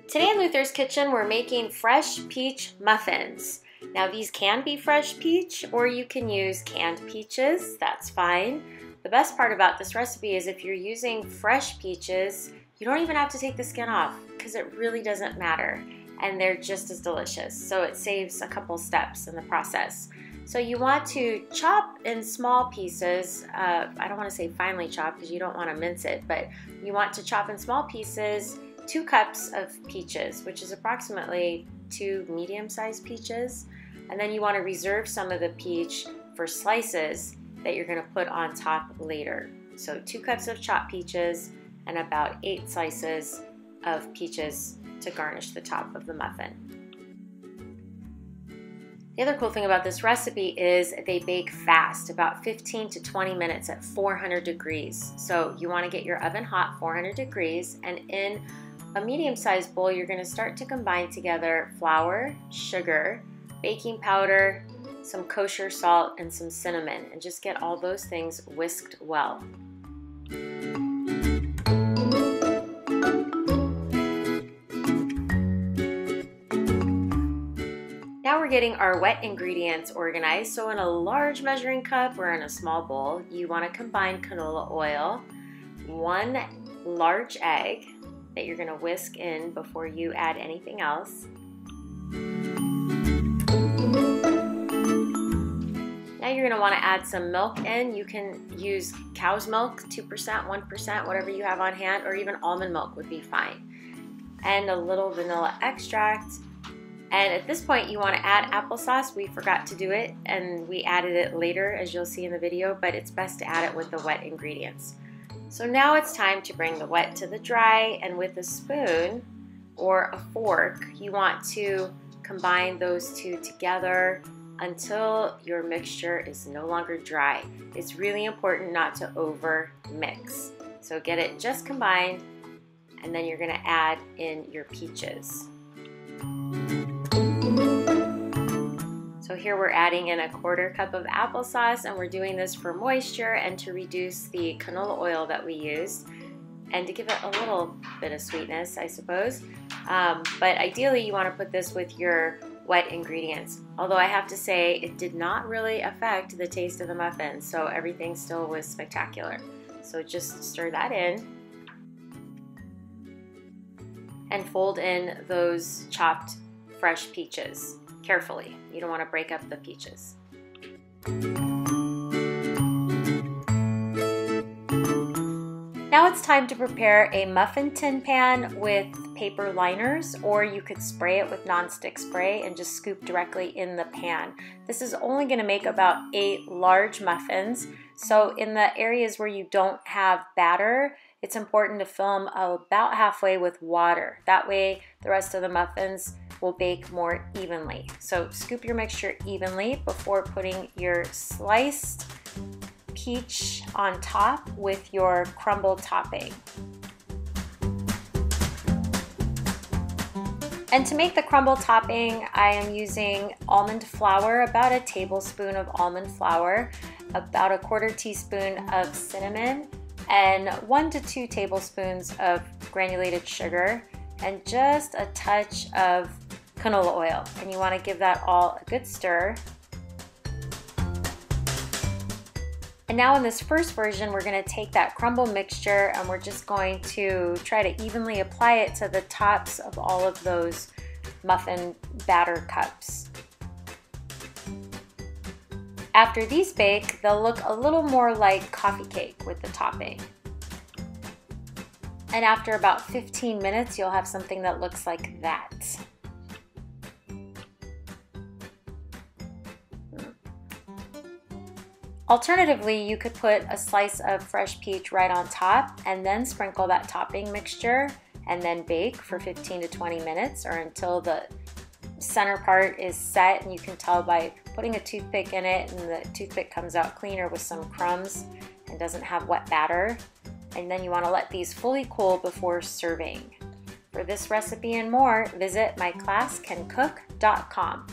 Today in Luther's Kitchen, we're making fresh peach muffins. Now these can be fresh peach, or you can use canned peaches, that's fine. The best part about this recipe is if you're using fresh peaches, you don't even have to take the skin off because it really doesn't matter, and they're just as delicious. So it saves a couple steps in the process. So you want to chop in small pieces. I don't want to say finely chopped because you don't want to mince it, but you want to chop in small pieces 2 cups of peaches, which is approximately 2 medium-sized peaches. And then you want to reserve some of the peach for slices that you're going to put on top later. So 2 cups of chopped peaches and about 8 slices of peaches to garnish the top of the muffin. The other cool thing about this recipe is they bake fast, about 15 to 20 minutes at 400 degrees. So you want to get your oven hot, 400 degrees, and in a medium-sized bowl, you're going to start to combine together flour, sugar, baking powder, some kosher salt, and some cinnamon, and just get all those things whisked well. Now we're getting our wet ingredients organized. So in a large measuring cup or in a small bowl, you want to combine canola oil, 1 large egg that you're going to whisk in before you add anything else. Now you're going to want to add some milk in. You can use cow's milk, 2%, 1%, whatever you have on hand, or even almond milk would be fine. And a little vanilla extract. And at this point you want to add applesauce. We forgot to do it and we added it later, as you'll see in the video, but it's best to add it with the wet ingredients. So now it's time to bring the wet to the dry, and with a spoon or a fork you want to combine those two together until your mixture is no longer dry. It's really important not to over mix. So get it just combined, and then you're going to add in your peaches. So here we're adding in a 1/4 cup of applesauce, and we're doing this for moisture and to reduce the canola oil that we used and to give it a little bit of sweetness, I suppose. But ideally you want to put this with your wet ingredients. Although I have to say it did not really affect the taste of the muffin, so everything still was spectacular. So just stir that in and fold in those chopped fresh peaches carefully. You don't want to break up the peaches. Now it's time to prepare a muffin tin pan with paper liners, or you could spray it with nonstick spray and just scoop directly in the pan. This is only going to make about 8 large muffins, so in the areas where you don't have batter, it's important to fill them about halfway with water. That way the rest of the muffins will bake more evenly. So scoop your mixture evenly before putting your sliced peach on top with your crumble topping. And to make the crumble topping, I am using almond flour, about a tablespoon of almond flour, about a 1/4 teaspoon of cinnamon, and 1 to 2 tablespoons of granulated sugar, and just a touch of canola oil. And you want to give that all a good stir. And now in this first version, we're going to take that crumble mixture and we're just going to try to evenly apply it to the tops of all of those muffin batter cups. After these bake, they'll look a little more like coffee cake with the topping. And after about 15 minutes, you'll have something that looks like that. Alternatively, you could put a slice of fresh peach right on top and then sprinkle that topping mixture and then bake for 15 to 20 minutes, or until the center part is set, and you can tell by putting a toothpick in it and the toothpick comes out cleaner with some crumbs and doesn't have wet batter. And then you want to let these fully cool before serving. For this recipe and more, visit myclasscancook.com.